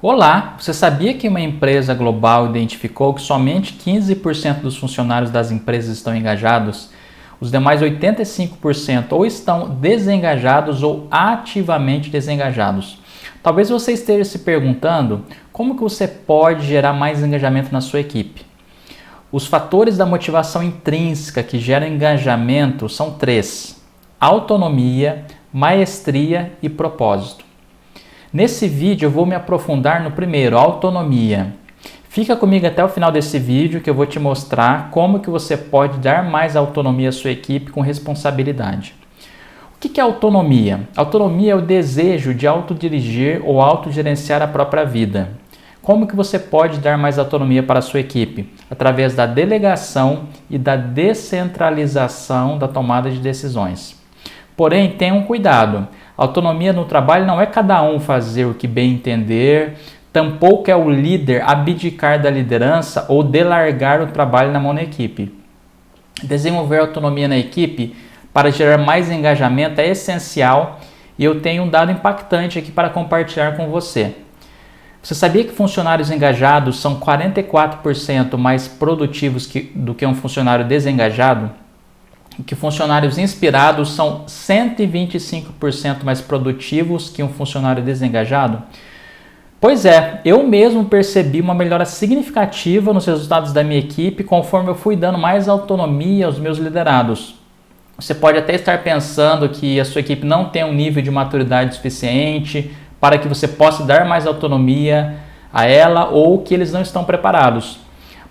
Olá, você sabia que uma empresa global identificou que somente 15% dos funcionários das empresas estão engajados? Os demais 85% ou estão desengajados ou ativamente desengajados. Talvez você esteja se perguntando como que você pode gerar mais engajamento na sua equipe. Os fatores da motivação intrínseca que geram engajamento são 3: autonomia, maestria e propósito. Nesse vídeo eu vou me aprofundar no primeiro, autonomia. Fica comigo até o final desse vídeo que eu vou te mostrar como que você pode dar mais autonomia à sua equipe com responsabilidade. O que é autonomia? Autonomia é o desejo de autodirigir ou autogerenciar a própria vida. Como que você pode dar mais autonomia para a sua equipe? Através da delegação e da descentralização da tomada de decisões. Porém, tenha um cuidado. Autonomia no trabalho não é cada um fazer o que bem entender, tampouco é o líder abdicar da liderança ou delargar o trabalho na mão da equipe. Desenvolver autonomia na equipe para gerar mais engajamento é essencial e eu tenho um dado impactante aqui para compartilhar com você. Você sabia que funcionários engajados são 44% mais produtivos do que um funcionário desengajado? Que funcionários inspirados são 125% mais produtivos que um funcionário desengajado? Pois é, eu mesmo percebi uma melhora significativa nos resultados da minha equipe conforme eu fui dando mais autonomia aos meus liderados. Você pode até estar pensando que a sua equipe não tem um nível de maturidade suficiente para que você possa dar mais autonomia a ela ou que eles não estão preparados.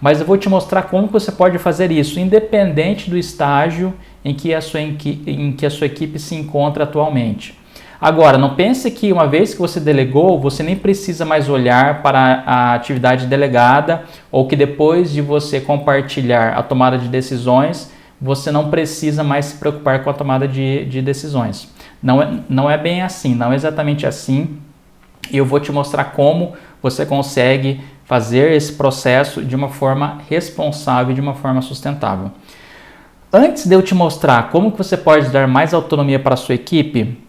Mas eu vou te mostrar como você pode fazer isso, independente do estágio em que a sua equipe se encontra atualmente. Agora, não pense que uma vez que você delegou, você nem precisa mais olhar para a atividade delegada ou que depois de você compartilhar a tomada de decisões, você não precisa mais se preocupar com a tomada de decisões. Não é bem assim, não é exatamente assim. E eu vou te mostrar como você consegue fazer esse processo de uma forma responsável e de uma forma sustentável. Antes de eu te mostrar como que você pode dar mais autonomia para a sua equipe,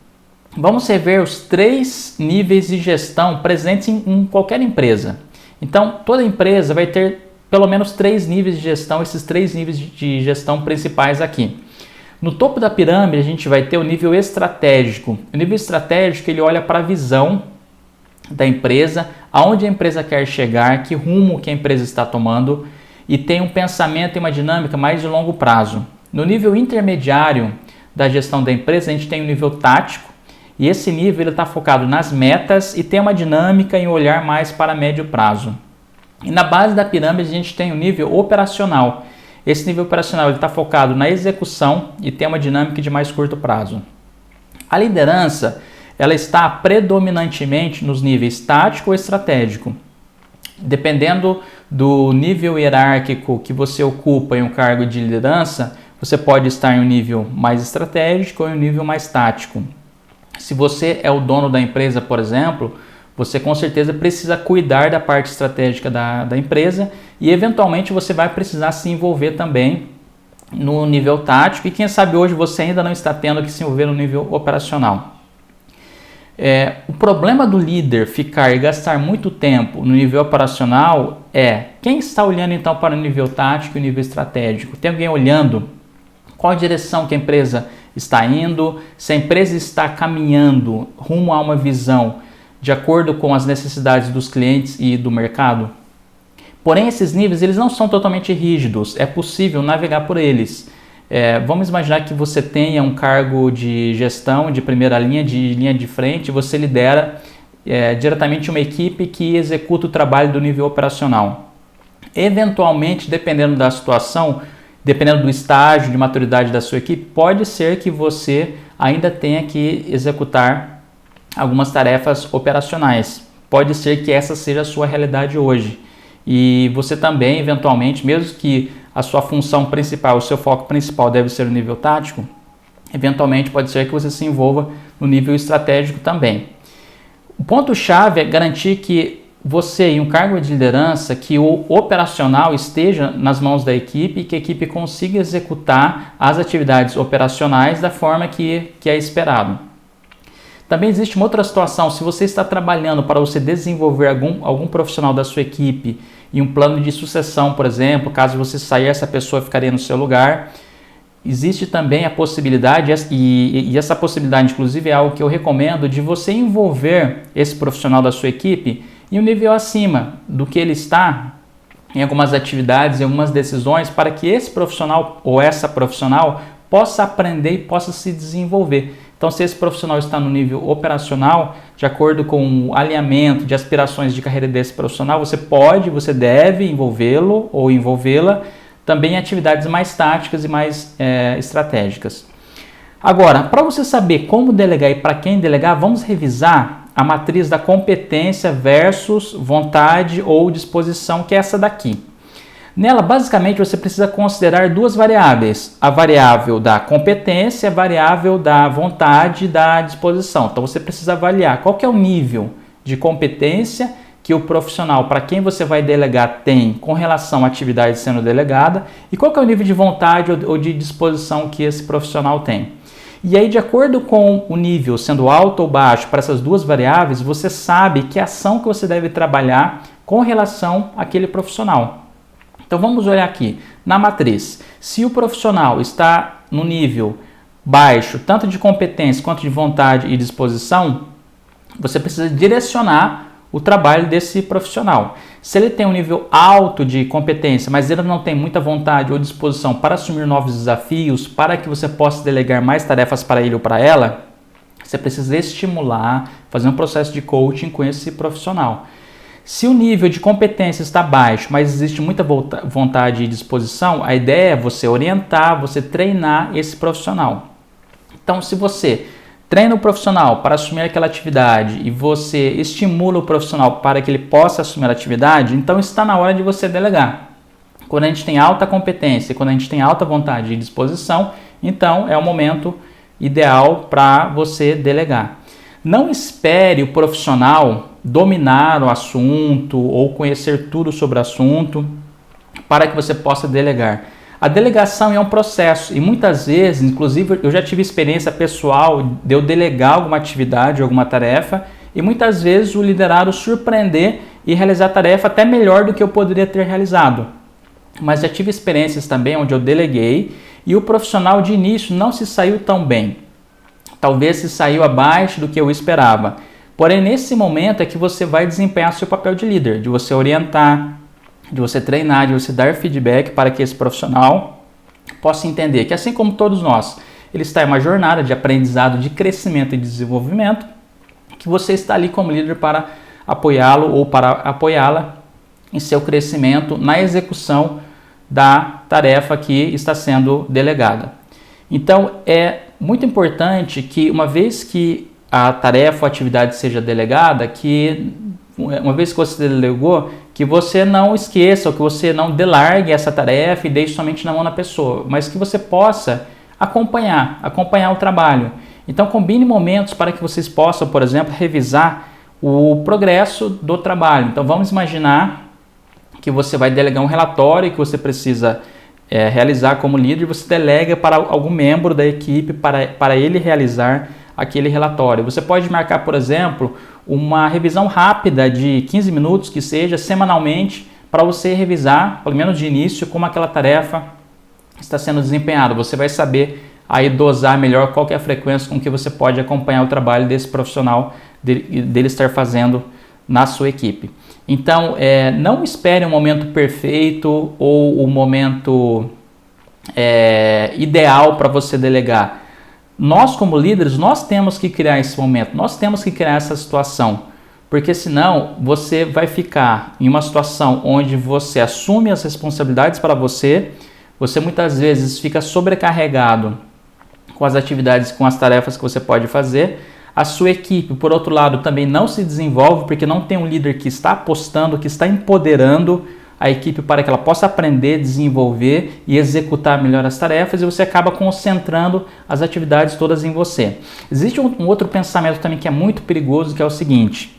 vamos rever os 3 níveis de gestão presentes em qualquer empresa. Então, toda empresa vai ter pelo menos 3 níveis de gestão, esses 3 níveis de gestão principais aqui. No topo da pirâmide, a gente vai ter o nível estratégico. O nível estratégico, ele olha para a visão da empresa, aonde a empresa quer chegar, que rumo que a empresa está tomando e tem um pensamento e uma dinâmica mais de longo prazo. No nível intermediário da gestão da empresa, a gente tem o nível tático e esse nível está focado nas metas e tem uma dinâmica em olhar mais para médio prazo. E na base da pirâmide a gente tem o nível operacional. Esse nível operacional está focado na execução e tem uma dinâmica de mais curto prazo. A liderança ela está predominantemente nos níveis tático ou estratégico. Dependendo do nível hierárquico que você ocupa em um cargo de liderança, você pode estar em um nível mais estratégico ou em um nível mais tático. Se você é o dono da empresa, por exemplo, você com certeza precisa cuidar da parte estratégica da empresa e eventualmente você vai precisar se envolver também no nível tático e quem sabe hoje você ainda não está tendo que se envolver no nível operacional. O problema do líder ficar e gastar muito tempo no nível operacional é quem está olhando então para o nível tático e o nível estratégico. Tem alguém olhando qual a direção que a empresa está indo, se a empresa está caminhando rumo a uma visão de acordo com as necessidades dos clientes e do mercado. Porém, esses níveis eles não são totalmente rígidos, é possível navegar por eles. Vamos imaginar que você tenha um cargo de gestão de primeira linha, de linha de frente, você lidera diretamente uma equipe que executa o trabalho do nível operacional. Eventualmente, dependendo da situação, dependendo do estágio de maturidade da sua equipe, pode ser que você ainda tenha que executar algumas tarefas operacionais. Pode ser que essa seja a sua realidade hoje. E você também, eventualmente, mesmo que a sua função principal, o seu foco principal deve ser o nível tático, eventualmente pode ser que você se envolva no nível estratégico também. O ponto-chave é garantir que você, em um cargo de liderança, que o operacional esteja nas mãos da equipe e que a equipe consiga executar as atividades operacionais da forma que é esperado. Também existe uma outra situação, se você está trabalhando para você desenvolver algum profissional da sua equipe e um plano de sucessão, por exemplo, caso você sair, essa pessoa ficaria no seu lugar. Existe também a possibilidade, e essa possibilidade inclusive é algo que eu recomendo, de você envolver esse profissional da sua equipe em um nível acima do que ele está em algumas atividades, em algumas decisões, para que esse profissional ou essa profissional possa aprender e possa se desenvolver. Então, se esse profissional está no nível operacional, de acordo com o alinhamento de aspirações de carreira desse profissional, você deve envolvê-lo ou envolvê-la também em atividades mais táticas e mais estratégicas. Agora, para você saber como delegar e para quem delegar, vamos revisar a matriz da competência versus vontade ou disposição, que é essa daqui. Nela, basicamente, você precisa considerar duas variáveis, a variável da competência e a variável da vontade e da disposição. Então, você precisa avaliar qual que é o nível de competência que o profissional para quem você vai delegar tem com relação à atividade sendo delegada e qual que é o nível de vontade ou de disposição que esse profissional tem. E aí, de acordo com o nível sendo alto ou baixo para essas duas variáveis, você sabe que ação que você deve trabalhar com relação àquele profissional. Então vamos olhar aqui na matriz. Se o profissional está no nível baixo, tanto de competência quanto de vontade e disposição, você precisa direcionar o trabalho desse profissional. Se ele tem um nível alto de competência, mas ele não tem muita vontade ou disposição para assumir novos desafios, para que você possa delegar mais tarefas para ele ou para ela, você precisa estimular, fazer um processo de coaching com esse profissional. Se o nível de competência está baixo, mas existe muita vontade e disposição, a ideia é você orientar, você treinar esse profissional. Então, se você treina o profissional para assumir aquela atividade e você estimula o profissional para que ele possa assumir a atividade, então está na hora de você delegar. Quando a gente tem alta competência, quando a gente tem alta vontade e disposição, então é o momento ideal para você delegar. Não espere o profissional dominar o assunto ou conhecer tudo sobre o assunto para que você possa delegar. A delegação é um processo e muitas vezes, inclusive eu já tive experiência pessoal de eu delegar alguma atividade, alguma tarefa e muitas vezes o liderado surpreender e realizar a tarefa até melhor do que eu poderia ter realizado. Mas já tive experiências também onde eu deleguei e o profissional de início não se saiu tão bem. Talvez se saiu abaixo do que eu esperava. Porém, nesse momento é que você vai desempenhar seu papel de líder, de você orientar, de você treinar, de você dar feedback para que esse profissional possa entender que, assim como todos nós, ele está em uma jornada de aprendizado, de crescimento e desenvolvimento, que você está ali como líder para apoiá-lo ou para apoiá-la em seu crescimento na execução da tarefa que está sendo delegada. Então, é muito importante que, uma vez que a tarefa ou atividade seja delegada, que uma vez que você delegou, que você não esqueça ou que você não delargue essa tarefa e deixe somente na mão da pessoa, mas que você possa acompanhar o trabalho. Então combine momentos para que vocês possam, por exemplo, revisar o progresso do trabalho. Então vamos imaginar que você vai delegar um relatório que você precisa realizar como líder, você delega para algum membro da equipe para ele realizar aquele relatório. Você pode marcar, por exemplo, uma revisão rápida de 15 minutos, que seja semanalmente, para você revisar, pelo menos de início, como aquela tarefa está sendo desempenhada. Você vai saber aí dosar melhor qual que é a frequência com que você pode acompanhar o trabalho desse profissional, dele estar fazendo na sua equipe. Então, não espere um momento perfeito ou o momento ideal para você delegar. Nós, como líderes, nós temos que criar esse momento, nós temos que criar essa situação, porque senão você vai ficar em uma situação onde você assume as responsabilidades para você muitas vezes fica sobrecarregado com as atividades, com as tarefas que você pode fazer. A sua equipe, por outro lado, também não se desenvolve porque não tem um líder que está apostando, que está empoderando a equipe para que ela possa aprender, desenvolver e executar melhor as tarefas, e você acaba concentrando as atividades todas em você. Existe um outro pensamento também que é muito perigoso, que é o seguinte: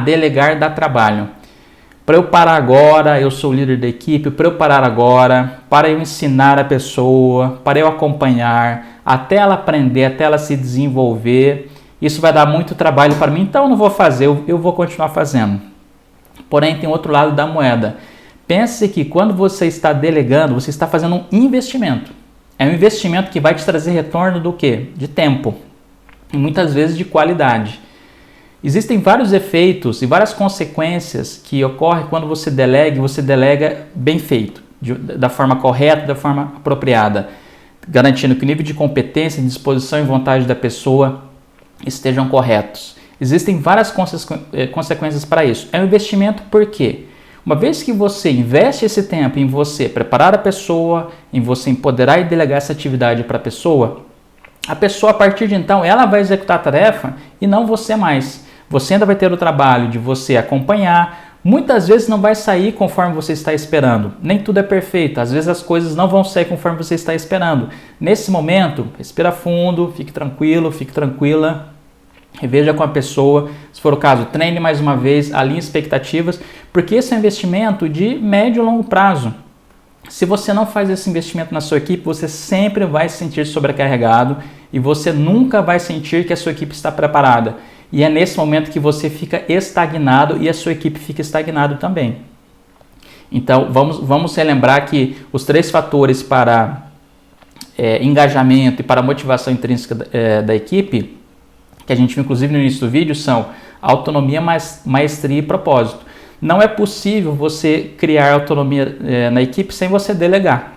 delegar dá trabalho. Para eu parar agora, eu sou o líder da equipe, para eu parar agora, para eu ensinar a pessoa, para eu acompanhar, até ela aprender, até ela se desenvolver, isso vai dar muito trabalho para mim, então eu não vou fazer, eu vou continuar fazendo. Porém, tem outro lado da moeda. Pense que quando você está delegando, você está fazendo um investimento. É um investimento que vai te trazer retorno do quê? De tempo. E muitas vezes de qualidade. Existem vários efeitos e várias consequências que ocorrem quando você delega bem feito, da forma correta, da forma apropriada, garantindo que o nível de competência, disposição e vontade da pessoa estejam corretos. Existem várias consequências para isso. É um investimento por quê? Uma vez que você investe esse tempo em você preparar a pessoa, em você empoderar e delegar essa atividade para a pessoa a partir de então, ela vai executar a tarefa e não você mais. Você ainda vai ter o trabalho de você acompanhar. Muitas vezes não vai sair conforme você está esperando. Nem tudo é perfeito. Às vezes as coisas não vão sair conforme você está esperando. Nesse momento, respira fundo, fique tranquilo, fique tranquila. Reveja com a pessoa, se for o caso, treine mais uma vez, alinhe expectativas, porque esse é um investimento de médio e longo prazo. Se você não faz esse investimento na sua equipe, você sempre vai se sentir sobrecarregado e você nunca vai sentir que a sua equipe está preparada. E é nesse momento que você fica estagnado e a sua equipe fica estagnada também. Então, vamos relembrar que os 3 fatores para engajamento e para motivação intrínseca da equipe, que a gente viu inclusive no início do vídeo, são autonomia, maestria e propósito. Não é possível você criar autonomia na equipe sem você delegar,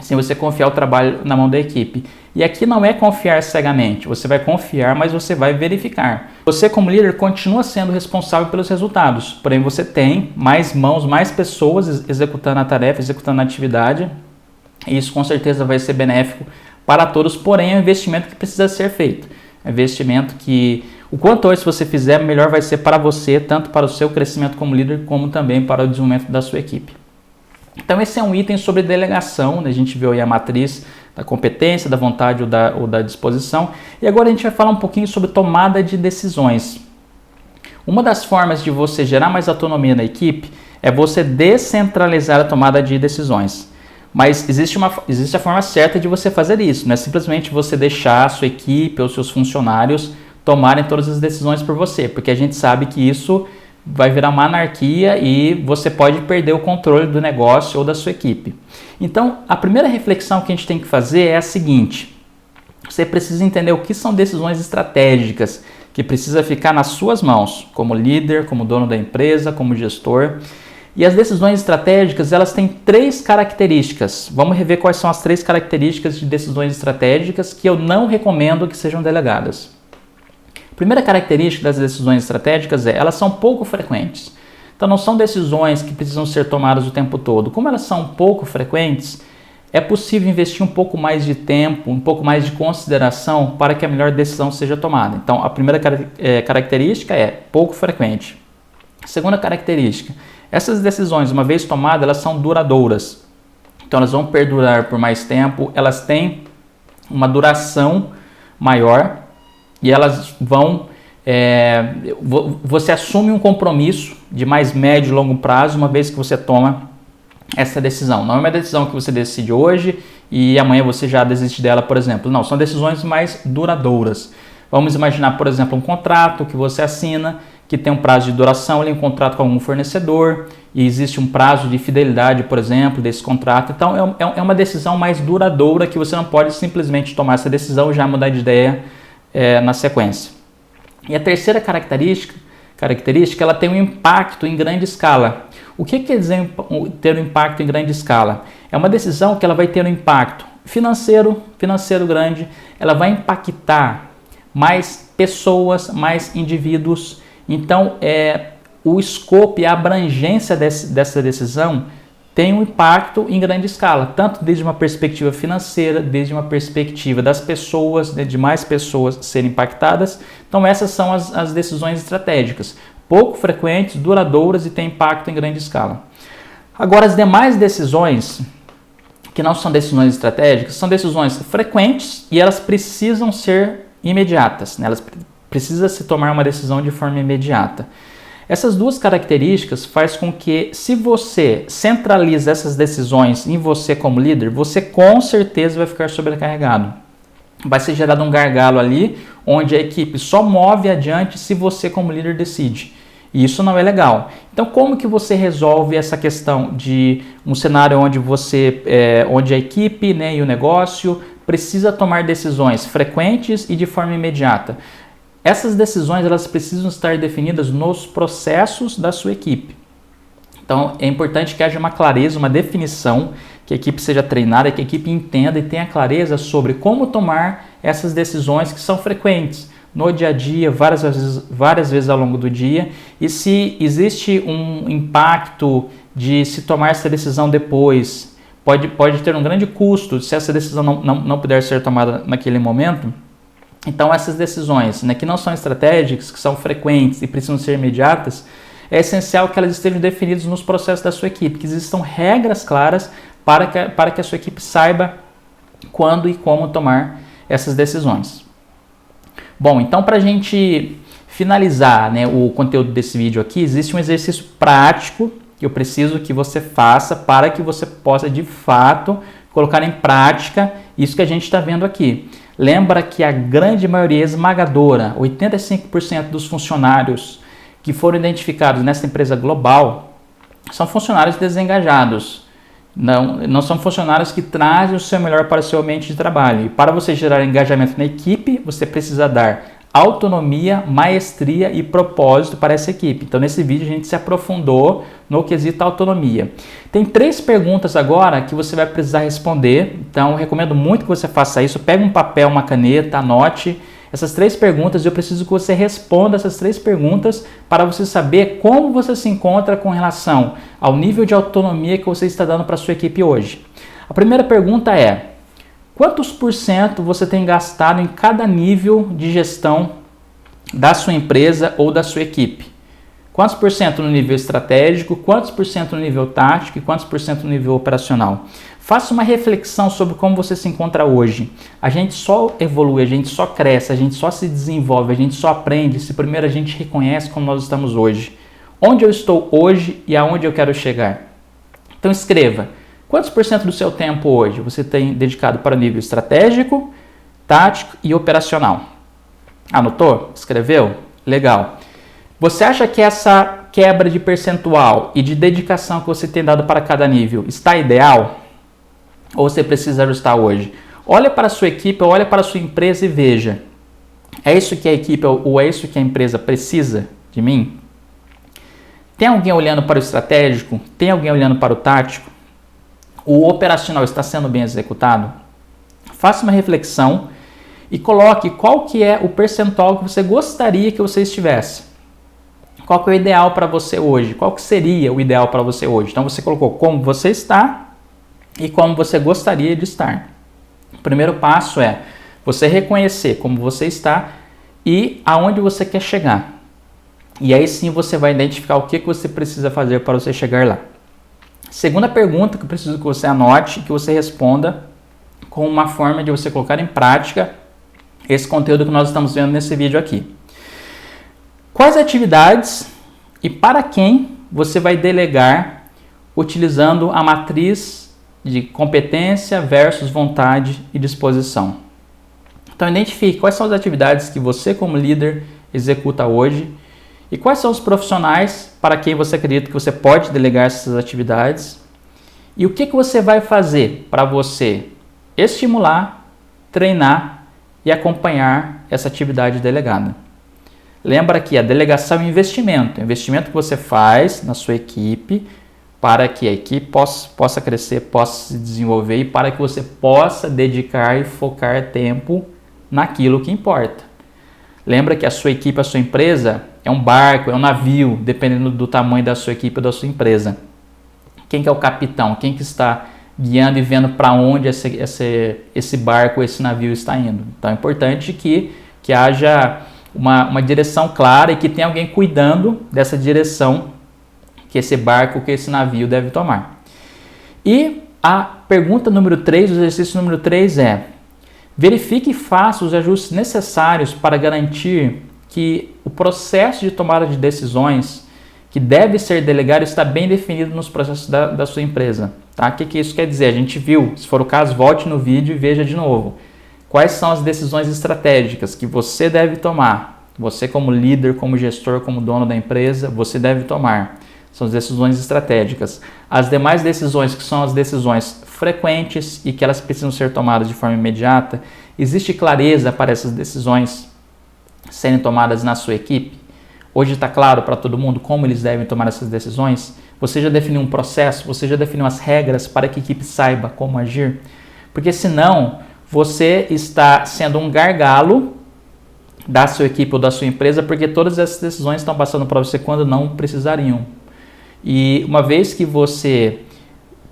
sem você confiar o trabalho na mão da equipe. E aqui não é confiar cegamente, você vai confiar, mas você vai verificar. Você como líder continua sendo responsável pelos resultados, porém você tem mais mãos, mais pessoas executando a tarefa, executando a atividade, e isso com certeza vai ser benéfico para todos, porém é um investimento que precisa ser feito. É um investimento que, o quanto antes você fizer, melhor vai ser para você, tanto para o seu crescimento como líder, como também para o desenvolvimento da sua equipe. Então esse é um item sobre delegação, né? A gente viu aí a matriz da competência, da vontade ou da disposição. E agora a gente vai falar um pouquinho sobre tomada de decisões. Uma das formas de você gerar mais autonomia na equipe é você descentralizar a tomada de decisões. Mas existe a forma certa de você fazer isso, não é simplesmente você deixar a sua equipe ou seus funcionários tomarem todas as decisões por você, porque a gente sabe que isso vai virar uma anarquia e você pode perder o controle do negócio ou da sua equipe. Então, a primeira reflexão que a gente tem que fazer é a seguinte: você precisa entender o que são decisões estratégicas que precisa ficar nas suas mãos, como líder, como dono da empresa, como gestor. E as decisões estratégicas, elas têm 3 características. Vamos rever quais são as 3 características de decisões estratégicas que eu não recomendo que sejam delegadas. A primeira característica das decisões estratégicas é elas são pouco frequentes. Então não são decisões que precisam ser tomadas o tempo todo. Como elas são pouco frequentes, é possível investir um pouco mais de tempo, um pouco mais de consideração para que a melhor decisão seja tomada. Então a primeira característica é pouco frequente. A segunda característica: essas decisões, uma vez tomadas, elas são duradouras. Então elas vão perdurar por mais tempo, elas têm uma duração maior e elas vão... você assume um compromisso de mais médio e longo prazo uma vez que você toma essa decisão. Não é uma decisão que você decide hoje e amanhã você já desiste dela, por exemplo. Não, são decisões mais duradouras. Vamos imaginar, por exemplo, um contrato que você assina, que tem um prazo de duração, ele é um contrato com algum fornecedor e existe um prazo de fidelidade, por exemplo, desse contrato. Então é uma decisão mais duradoura que você não pode simplesmente tomar essa decisão e já mudar de ideia na sequência. E a terceira característica, ela tem um impacto em grande escala. O que quer dizer ter um impacto em grande escala? É uma decisão que ela vai ter um impacto financeiro grande, ela vai impactar mais pessoas, mais indivíduos. Então, o escopo e a abrangência dessa decisão tem um impacto em grande escala, tanto desde uma perspectiva financeira, desde uma perspectiva das pessoas, de mais pessoas serem impactadas. Então, essas são as decisões estratégicas, pouco frequentes, duradouras e têm impacto em grande escala. Agora, as demais decisões, que não são decisões estratégicas, são decisões frequentes e elas precisam ser imediatas, né? Elas precisam se tomar uma decisão de forma imediata. Essas duas características faz com que, se você centraliza essas decisões em você como líder, você com certeza vai ficar sobrecarregado. vai ser gerado um gargalo ali, onde a equipe só move adiante se você como líder decide. E isso não é legal. Então, como que você resolve essa questão de um cenário onde onde a equipe, né, e o negócio precisa tomar decisões frequentes e de forma imediata? Essas decisões elas precisam estar definidas nos processos da sua equipe. Então, é importante que haja uma clareza, uma definição, que a equipe seja treinada, que a equipe entenda e tenha clareza sobre como tomar essas decisões que são frequentes no dia a dia, várias vezes ao longo do dia, e se existe um impacto de se tomar essa decisão depois, pode ter um grande custo se essa decisão não puder ser tomada naquele momento. Então essas decisões, né, que não são estratégicas, que são frequentes e precisam ser imediatas, é essencial que elas estejam definidas nos processos da sua equipe, que existam regras claras para que a sua equipe saiba quando e como tomar essas decisões. Bom, então para a gente finalizar, né, o conteúdo desse vídeo aqui, existe um exercício prático que eu preciso que você faça para que você possa de fato colocar em prática isso que a gente está vendo aqui. Lembra que a grande maioria esmagadora, 85% dos funcionários que foram identificados nessa empresa global são funcionários desengajados. Não são funcionários que trazem o seu melhor para o seu ambiente de trabalho. E para você gerar engajamento na equipe, você precisa dar autonomia, maestria e propósito para essa equipe. Então, nesse vídeo, a gente se aprofundou no quesito autonomia. Tem 3 perguntas agora que você vai precisar responder. Então, eu recomendo muito que você faça isso. Pega um papel, uma caneta, anote essas 3 perguntas e eu preciso que você responda essas 3 perguntas para você saber como você se encontra com relação ao nível de autonomia que você está dando para a sua equipe hoje. A primeira pergunta é: quantos por cento você tem gastado em cada nível de gestão da sua empresa ou da sua equipe? Quantos por cento no nível estratégico, quantos por cento no nível tático e quantos por cento no nível operacional? Faça uma reflexão sobre como você se encontra hoje. A gente só evolui, a gente só cresce, a gente só se desenvolve, a gente só aprende se primeiro a gente reconhece como nós estamos hoje. Onde eu estou hoje e aonde eu quero chegar. Então escreva, quantos por cento do seu tempo hoje você tem dedicado para o nível estratégico, tático e operacional? Anotou? Escreveu? Legal. Você acha que essa quebra de percentual e de dedicação que você tem dado para cada nível está ideal? Ou você precisa ajustar hoje? Olha para a sua equipe, olha para a sua empresa e veja. É isso que a equipe ou é isso que a empresa precisa de mim? Tem alguém olhando para o estratégico? Tem alguém olhando para o tático? O operacional está sendo bem executado? Faça uma reflexão e coloque qual que é o percentual que você gostaria que você estivesse. Qual que é o ideal para você hoje? Qual que seria o ideal para você hoje? Então você colocou como você está e como você gostaria de estar. O primeiro passo é você reconhecer como você está e aonde você quer chegar. E aí sim você vai identificar o que você precisa fazer para você chegar lá. Segunda pergunta que eu preciso que você anote, que você responda com uma forma de você colocar em prática esse conteúdo que nós estamos vendo nesse vídeo aqui. Quais atividades e para quem você vai delegar utilizando a matriz de competência versus vontade e disposição? Então identifique quais são as atividades que você como líder executa hoje e quais são os profissionais para quem você acredita que você pode delegar essas atividades e o que você vai fazer para você estimular, treinar e acompanhar essa atividade delegada. Lembra que a delegação é investimento que você faz na sua equipe para que a equipe possa crescer, possa se desenvolver e para que você possa dedicar e focar tempo naquilo que importa. Lembra que a sua equipe, a sua empresa é um barco, é um navio, dependendo do tamanho da sua equipe ou da sua empresa. Quem que é o capitão? Quem que está guiando e vendo para onde esse barco, esse navio está indo? Então é importante que haja uma direção clara e que tenha alguém cuidando dessa direção que esse barco, que esse navio deve tomar. E a pergunta número 3, o exercício número 3 é: verifique e faça os ajustes necessários para garantir que o processo de tomada de decisões que deve ser delegado está bem definido nos processos da sua empresa. Tá? O que isso quer dizer? A gente viu, se for o caso, volte no vídeo e veja de novo. quais são as decisões estratégicas que você deve tomar. Você como líder, como gestor, como dono da empresa, você deve tomar. São as decisões estratégicas. As demais decisões, que são as decisões frequentes e que elas precisam ser tomadas de forma imediata, existe clareza para essas decisões serem tomadas na sua equipe? Hoje está claro para todo mundo como eles devem tomar essas decisões? Você já definiu um processo? Você já definiu as regras para que a equipe saiba como agir? Porque senão você está sendo um gargalo da sua equipe ou da sua empresa, porque todas essas decisões estão passando para você quando não precisariam. E uma vez que você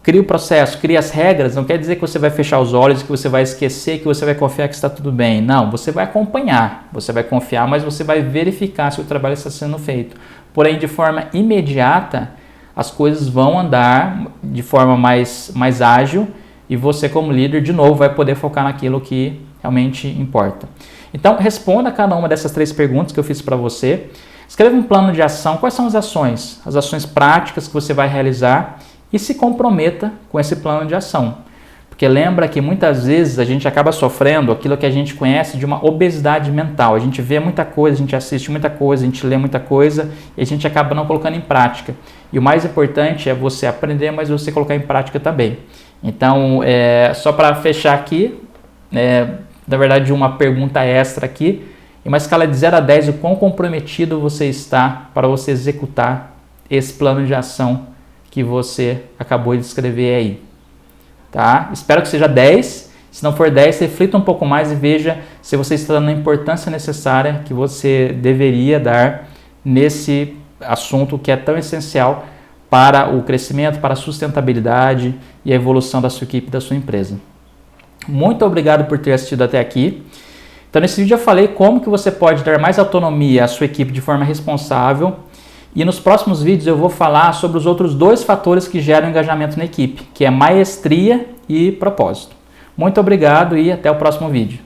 cria o processo, cria as regras, não quer dizer que você vai fechar os olhos, que você vai esquecer, que você vai confiar que está tudo bem. Não, você vai acompanhar, você vai confiar, mas você vai verificar se o trabalho está sendo feito. Porém, de forma imediata, as coisas vão andar de forma mais ágil e você, como líder, de novo, vai poder focar naquilo que realmente importa. Então, responda a cada uma dessas 3 perguntas que eu fiz para você. Escreva um plano de ação. Quais são as ações? As ações práticas que você vai realizar e se comprometa com esse plano de ação. Porque lembra que muitas vezes a gente acaba sofrendo aquilo que a gente conhece de uma obesidade mental. A gente vê muita coisa, a gente assiste muita coisa, a gente lê muita coisa e a gente acaba não colocando em prática. E o mais importante é você aprender, mas você colocar em prática também. Então, só para fechar aqui, na verdade uma pergunta extra aqui, em uma escala de 0 a 10, o quão comprometido você está para você executar esse plano de ação que você acabou de escrever aí. Tá? Espero que seja 10. Se não for 10, reflita um pouco mais e veja se você está dando a importância necessária que você deveria dar nesse assunto que é tão essencial para o crescimento, para a sustentabilidade e a evolução da sua equipe e da sua empresa. Muito obrigado por ter assistido até aqui. Então, nesse vídeo eu falei como que você pode dar mais autonomia à sua equipe de forma responsável. E nos próximos vídeos eu vou falar sobre os outros 2 fatores que geram engajamento na equipe, que é maestria e propósito. Muito obrigado e até o próximo vídeo.